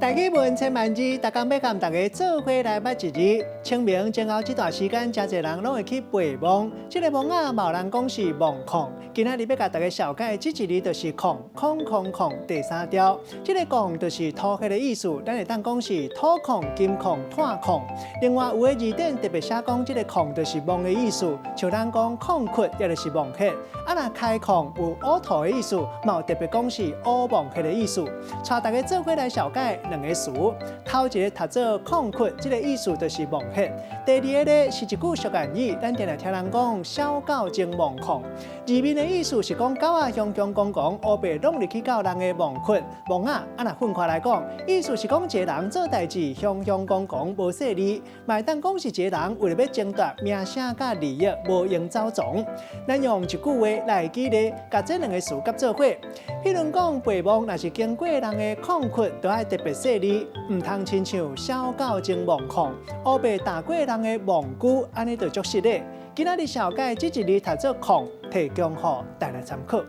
台语文千万字，大家要跟大家做伙来捌一字。清明前后这段时间，真侪人拢会去背梦。这个梦啊，某人讲是梦控。今仔日要甲大家小解，这一字就是控，控控控第三条。这个控就是土迄个意思，咱会当讲是土控、金控、炭控。另外有个字典特别写讲，这个控就是梦的意思，像咱讲控窟，也就是梦穴。啊，若开控有乌土的意思，嘛有特别讲是乌梦穴的意思。带大家做伙来小解两个词。头一个读做控窟，这个意思就是梦穴。第二个呢是一句俗谚语，咱定定听人讲小狗精梦控。字面的意思是讲狗啊雄雄公公，乌白拢入去到人的梦窟。梦啊，若分开来讲，意思是讲一个人做代志雄雄公公无势利，嘛会当讲是一个人为了要争夺名声甲利益，无用走总。咱用一句话来举例，甲这两个词夹做伙。譬如讲背梦，若是经过人的控窟，都爱特别细腻，唔通亲像小狗精梦控，乌白打过人的梦句，安尼就足失礼。今仔日小解这一字读做控，提供予大家参考。